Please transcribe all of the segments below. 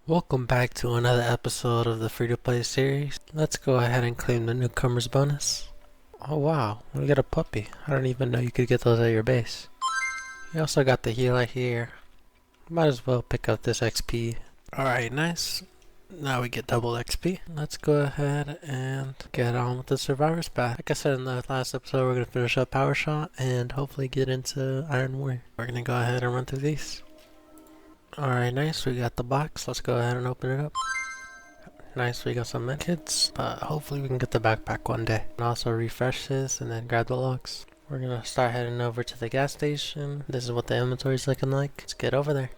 Welcome back to another episode of the free-to-play series. Let's go ahead and claim the newcomer's bonus. Oh wow, we got a puppy. I don't even know you could get those at your base. We also got the healer here. Might as well pick up this XP. Alright, nice. Now we get double XP. Let's go ahead and get on with the survivor's path. Like I said in the last episode, we're going to finish up Power Shot and hopefully get into Iron Warrior. We're going to go ahead and run through these. Alright, nice. We got the box. Let's go ahead and open it up. Nice, we got some medkits, but hopefully we can get the backpack one day. And also refresh this and then grab the logs. We're going to start heading over to the gas station. This is what the inventory is looking like. Let's get over there.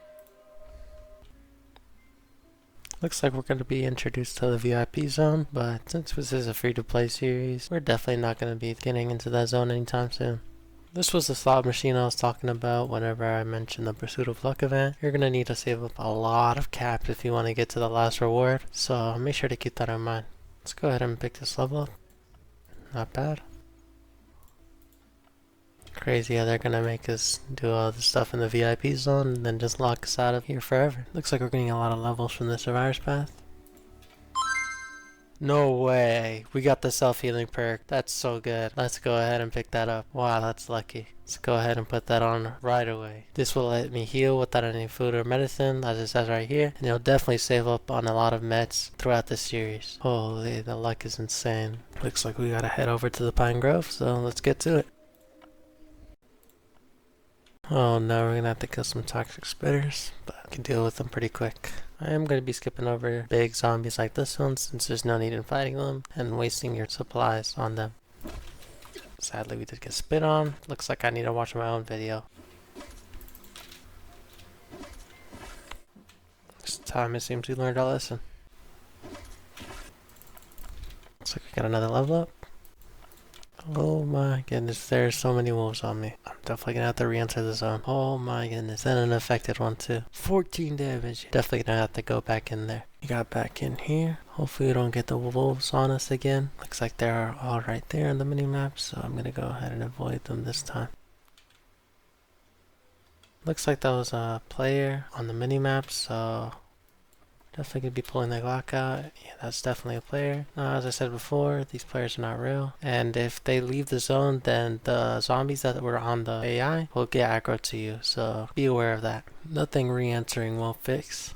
Looks like we're going to be introduced to the VIP zone, but since this is a free-to-play series, we're definitely not going to be getting into that zone anytime soon. This was the slot machine I was talking about whenever I mentioned the Pursuit of Luck event. You're going to need to save up a lot of caps if you want to get to the last reward, so make sure to keep that in mind. Let's go ahead and pick this level up. Not bad. Crazy how they're going to make us do all this stuff in the VIP zone and then just lock us out of here forever. Looks like we're getting a lot of levels from the Survivor's Path. No way. We got the self-healing perk. That's so good. Let's go ahead and pick that up. Wow, that's lucky. Let's go ahead and put that on right away. This will let me heal without any food or medicine, as it says right here. And it'll definitely save up on a lot of meds throughout the series. Holy, the luck is insane. Looks like we gotta head over to the Pine Grove, so let's get to it. Oh no, we're gonna have to kill some toxic spitters, but I can deal with them pretty quick. I am going to be skipping over big zombies like this one since there's no need in fighting them and wasting your supplies on them. Sadly, we did get spit on. Looks like I need to watch my own video. This time it seems we learned our lesson. Looks like we got another level up. Oh my goodness, there's so many wolves on me. I'm definitely gonna have to re-enter the zone. Oh my goodness, and an affected one too. 14 damage. Definitely gonna have to go back in there. We got back in here. Hopefully we don't get the wolves on us again. Looks like they're all right there on the mini-map, so I'm gonna go ahead and avoid them this time. Looks like that was a player on the mini-map, so definitely gonna be pulling the Glock out. Yeah, that's definitely a player. As I said before, these players are not real. And if they leave the zone, then the zombies that were on the AI will get aggro to you. So be aware of that. Nothing re-entering won't fix.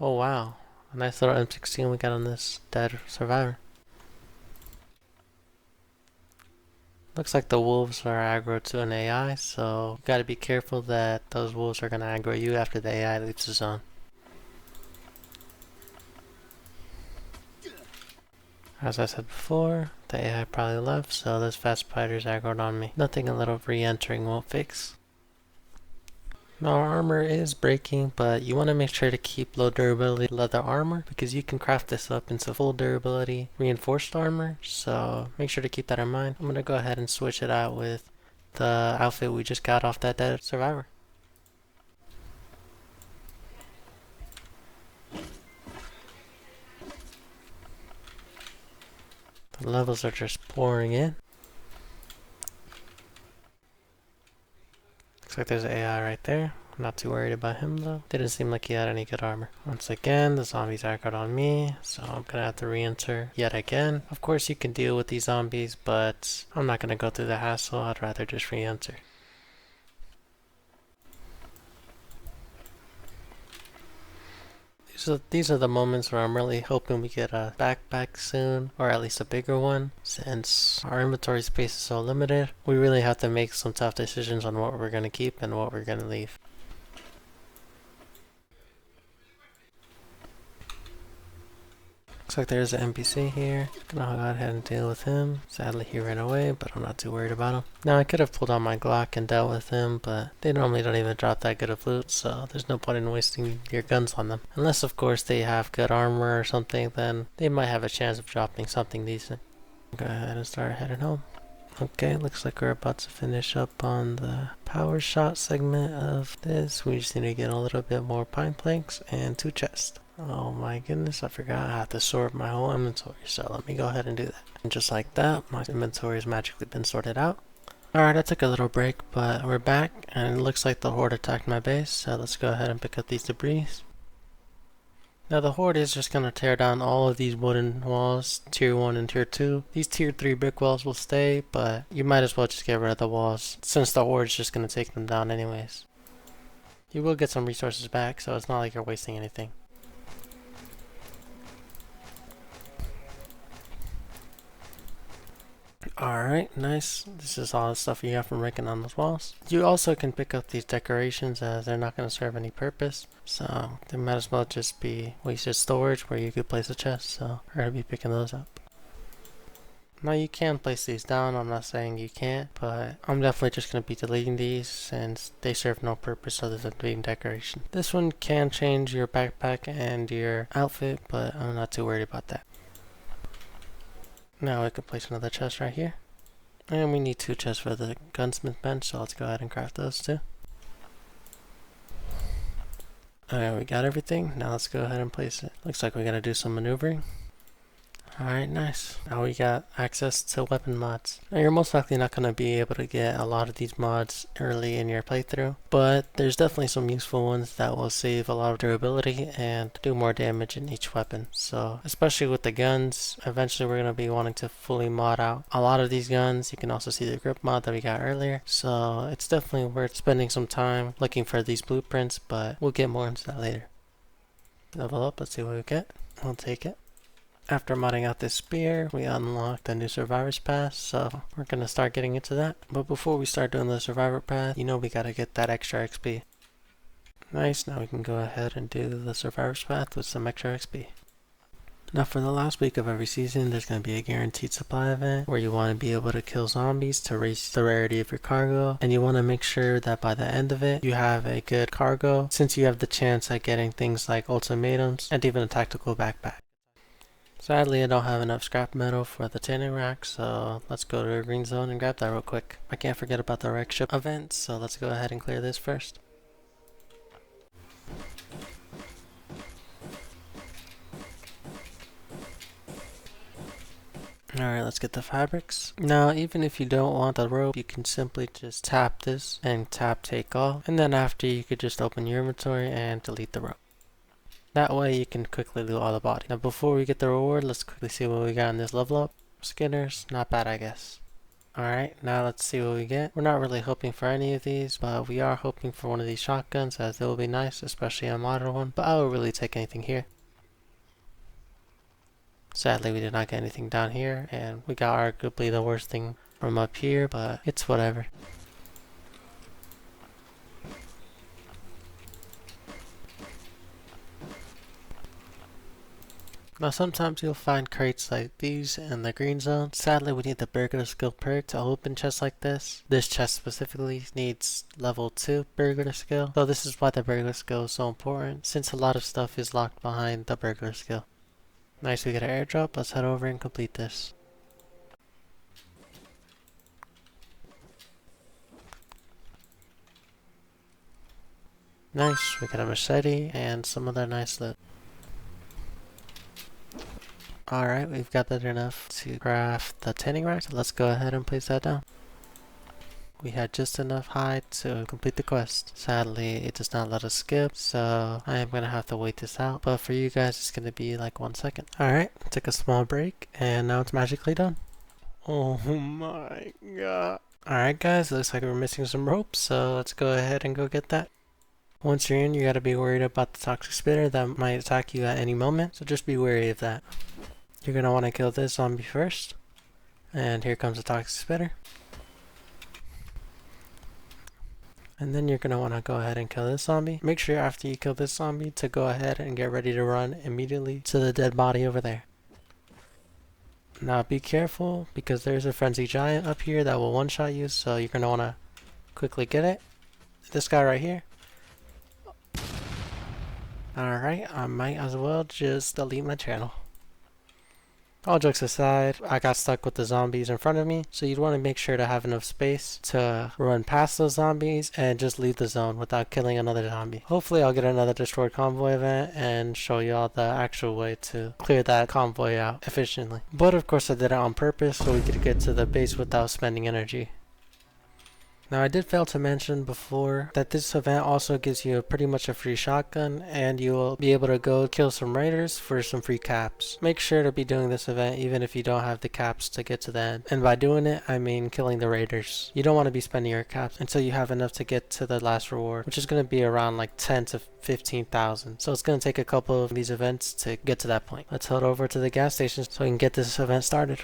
Oh wow. A nice little M16 we got on this dead survivor. Looks like the wolves are aggro to an AI, so you gotta be careful that those wolves are gonna aggro you after the AI leaves the zone. As I said before, the AI probably left, so those fast spiders aggroed on me. Nothing a little re-entering won't fix. Now our armor is breaking, but you want to make sure to keep low durability leather armor because you can craft this up into full durability reinforced armor, so make sure to keep that in mind. I'm going to go ahead and switch it out with the outfit we just got off that dead survivor. The levels are just pouring in. Looks like there's an AI right there. I'm not too worried about him though. Didn't seem like he had any good armor. Once again, the zombies aggroed on me, so I'm gonna have to re-enter yet again. Of course you can deal with these zombies, but I'm not gonna go through the hassle. I'd rather just re-enter. So these are the moments where I'm really hoping we get a backpack soon, or at least a bigger one. Since our inventory space is so limited, we really have to make some tough decisions on what we're going to keep and what we're going to leave. Looks like there's an NPC here. Gonna go ahead and deal with him. Sadly he ran away, but I'm not too worried about him. Now I could have pulled out my Glock and dealt with him, but they normally don't even drop that good of loot, so there's no point in wasting your guns on them. Unless of course they have good armor or something, then they might have a chance of dropping something decent. Go ahead and start heading home. Okay, looks like we're about to finish up on the power shot segment of this. We just need to get a little bit more pine planks and 2 chests. Oh my goodness, I forgot I have to sort my whole inventory, so let me go ahead and do that. And just like that, my inventory has magically been sorted out. Alright, I took a little break, but we're back, and it looks like the horde attacked my base, so let's go ahead and pick up these debris. Now the horde is just going to tear down all of these wooden walls, tier 1 and tier 2. These tier 3 brick walls will stay, but you might as well just get rid of the walls, since the horde is just going to take them down anyways. You will get some resources back, so it's not like you're wasting anything. Alright, nice. This is all the stuff you got from raking on those walls. You also can pick up these decorations as they're not going to serve any purpose. So they might as well just be wasted storage where you could place a chest. So we're going to be picking those up. Now you can place these down, I'm not saying you can't, but I'm definitely just going to be deleting these since they serve no purpose other than being decoration. This one can change your backpack and your outfit, but I'm not too worried about that. Now we can place another chest right here. And we need 2 chests for the gunsmith bench, so let's go ahead and craft those too. Alright, we got everything. Now let's go ahead and place it. Looks like we gotta do some maneuvering. Alright, nice. Now we got access to weapon mods. Now you're most likely not going to be able to get a lot of these mods early in your playthrough, but there's definitely some useful ones that will save a lot of durability and do more damage in each weapon. So especially with the guns, eventually we're going to be wanting to fully mod out a lot of these guns. You can also see the grip mod that we got earlier, so it's definitely worth spending some time looking for these blueprints, but we'll get more into that later. Level up, let's see what we get. I'll take it. After modding out this spear, we unlocked a new survivor's pass, so we're going to start getting into that. But before we start doing the survivor path, you know we got to get that extra XP. Nice, now we can go ahead and do the survivor's path with some extra XP. Now for the last week of every season, there's going to be a guaranteed supply event where you want to be able to kill zombies to raise the rarity of your cargo, and you want to make sure that by the end of it, you have a good cargo, since you have the chance at getting things like ultimatums and even a tactical backpack. Sadly, I don't have enough scrap metal for the tanning rack, so let's go to a green zone and grab that real quick. I can't forget about the wreck ship event, so let's go ahead and clear this first. Alright, let's get the fabrics. Now, even if you don't want the rope, you can simply just tap this and tap take off, and then after you could just open your inventory and delete the rope. That way you can quickly loot all the body. Now before we get the reward, let's quickly see what we got in this level up. Skinners, not bad I guess. Alright, now let's see what we get. We're not really hoping for any of these, but we are hoping for one of these shotguns as it will be nice, especially a modern one. But I would really take anything here. Sadly we did not get anything down here, and we got arguably the worst thing from up here, but it's whatever. Now sometimes you'll find crates like these in the green zone. Sadly we need the burglar skill perk to open chests like this. This chest specifically needs level 2 burglar skill. So this is why the burglar skill is so important, since a lot of stuff is locked behind the burglar skill. Nice, we get an airdrop. Let's head over and complete this. Nice, we got a machete and some other nice loot. Alright, we've gathered enough to craft the tanning rack, so let's go ahead and place that down. We had just enough hide to complete the quest. Sadly, it does not let us skip, so I am going to have to wait this out. But for you guys, it's going to be like 1 second. Alright, took a small break, and now it's magically done. Oh my god. Alright guys, looks like we're missing some rope, so let's go ahead and go get that. Once you're in, you gotta be worried about the toxic spitter that might attack you at any moment, so just be wary of that. You're gonna want to kill this zombie first. And here comes the toxic spitter. And then you're gonna want to go ahead and kill this zombie. Make sure after you kill this zombie to go ahead and get ready to run immediately to the dead body over there. Now be careful because there's a frenzy giant up here that will one-shot you, so you're gonna want to quickly get it. This guy right here. Alright, I might as well just delete my channel. All jokes aside, I got stuck with the zombies in front of me, so you'd want to make sure to have enough space to run past those zombies and just leave the zone without killing another zombie. Hopefully I'll get another destroyed convoy event and show you all the actual way to clear that convoy out efficiently. But of course I did it on purpose so we could get to the base without spending energy. Now I did fail to mention before that this event also gives you pretty much a free shotgun, and you will be able to go kill some raiders for some free caps. Make sure to be doing this event even if you don't have the caps to get to the end. And by doing it, I mean killing the raiders. You don't want to be spending your caps until you have enough to get to the last reward, which is going to be around like 10 to 15,000. So it's going to take a couple of these events to get to that point. Let's head over to the gas station so we can get this event started.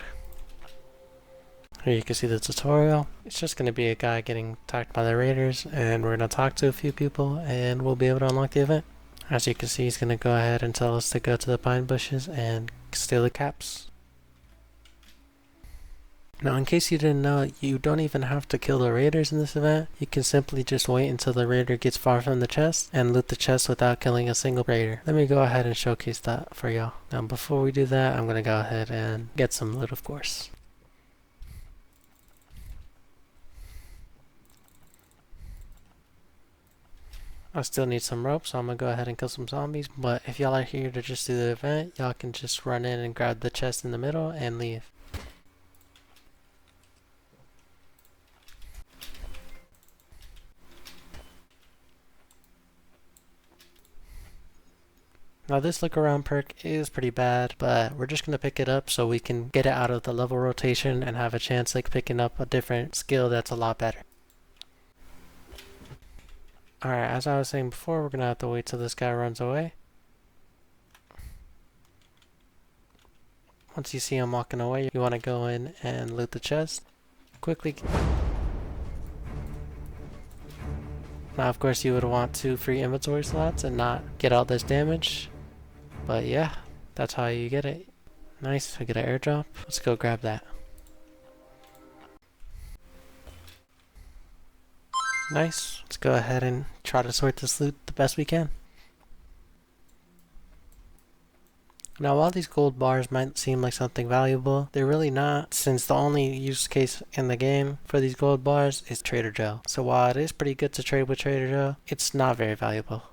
Here you can see the tutorial. It's just going to be a guy getting attacked by the raiders, and we're going to talk to a few people and we'll be able to unlock the event. As you can see, he's going to go ahead and tell us to go to the pine bushes and steal the caps. Now in case you didn't know, you don't even have to kill the raiders in this event. You can simply just wait until the raider gets far from the chest and loot the chest without killing a single raider. Let me go ahead and showcase that for y'all. Now before we do that, I'm going to go ahead and get some loot, of course. I still need some rope, so I'm gonna go ahead and kill some zombies. But if y'all are here to just do the event, y'all can just run in and grab the chest in the middle and leave. Now this look around perk is pretty bad, but we're just gonna pick it up so we can get it out of the level rotation and have a chance like picking up a different skill that's a lot better. Alright, as I was saying before, we're gonna have to wait till this guy runs away. Once you see him walking away, you want to go in and loot the chest. Quickly. Now of course you would want 2 free inventory slots and not get all this damage. But yeah, that's how you get it. Nice, we get an airdrop. Let's go grab that. Nice. Let's go ahead and try to sort this loot the best we can. Now while these gold bars might seem like something valuable, they're really not, since the only use case in the game for these gold bars is Trader Joe. So while it is pretty good to trade with Trader Joe, it's not very valuable.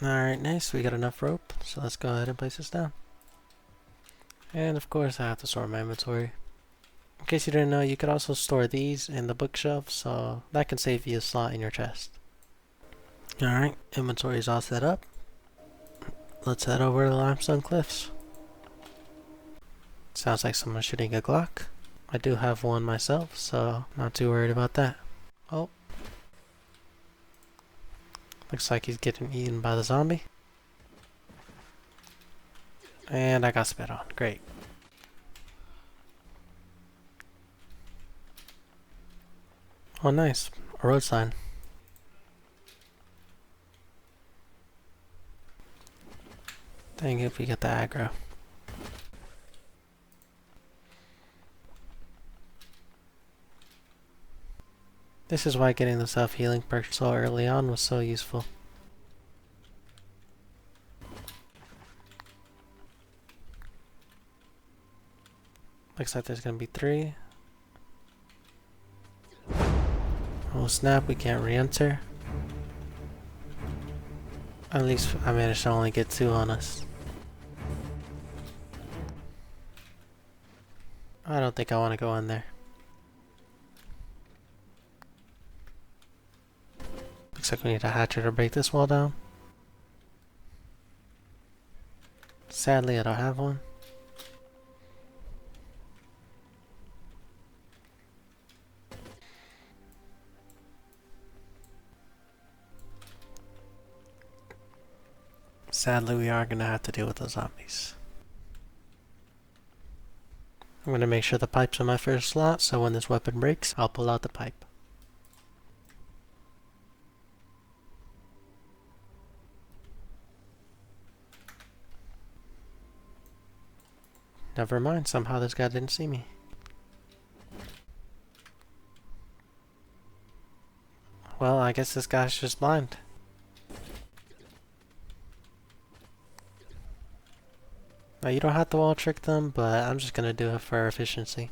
Alright, nice. We got enough rope, so let's go ahead and place this down. And of course I have to store my inventory. In case you didn't know, you could also store these in the bookshelf, so that can save you a slot in your chest. Alright, inventory is all set up. Let's head over to the limestone cliffs. Sounds like someone's shooting a Glock. I do have one myself, so not too worried about that. Oh. Looks like he's getting eaten by the zombie. And I got spit on. Great. Oh nice. A road sign. Dang it, we get the aggro. This is why getting the self-healing perk so early on was so useful. Looks like there's gonna be 3. Oh snap, we can't re-enter. At least I managed to only get 2 on us. I don't think I want to go in there. Looks like we need a hatchet to break this wall down. Sadly, I don't have one. Sadly, we are going to have to deal with those zombies. I'm going to make sure the pipe's in my first slot, so when this weapon breaks, I'll pull out the pipe. Never mind, somehow this guy didn't see me. Well, I guess this guy's just blind. Now you don't have to wall trick them, but I'm just gonna do it for efficiency.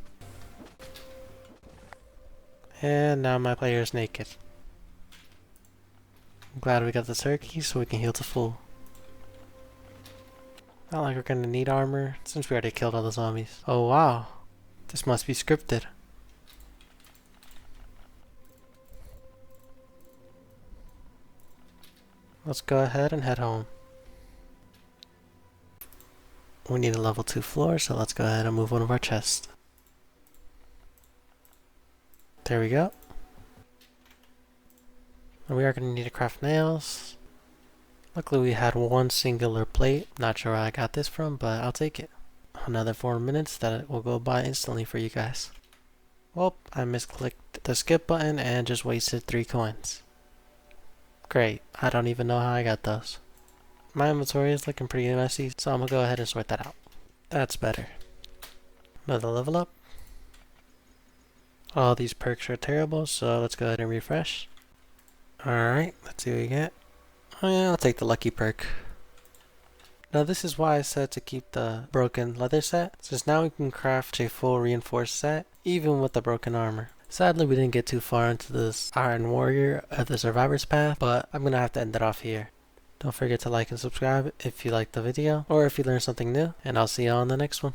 And now my player is naked. I'm glad we got the turkey so we can heal to full. Not like we're gonna need armor since we already killed all the zombies. Oh wow, this must be scripted. Let's go ahead and head home. We need a level 2 floor, so let's go ahead and move one of our chests. There we go. And we are going to need to craft nails. Luckily we had one singular plate. Not sure where I got this from, but I'll take it. Another 4 minutes that will go by instantly for you guys. Well, I misclicked the skip button and just wasted 3 coins. Great, I don't even know how I got those. My inventory is looking pretty messy, so I'm gonna go ahead and sort that out. That's better. Another level up. All these perks are terrible, so let's go ahead and refresh. Alright, let's see what we get. Oh yeah, I'll take the lucky perk. Now this is why I said to keep the broken leather set, since now we can craft a full reinforced set, even with the broken armor. Sadly we didn't get too far into this Iron Warrior of the Survivor's Path, but I'm gonna have to end it off here. Don't forget to like and subscribe if you liked the video, or if you learned something new, and I'll see you on the next one.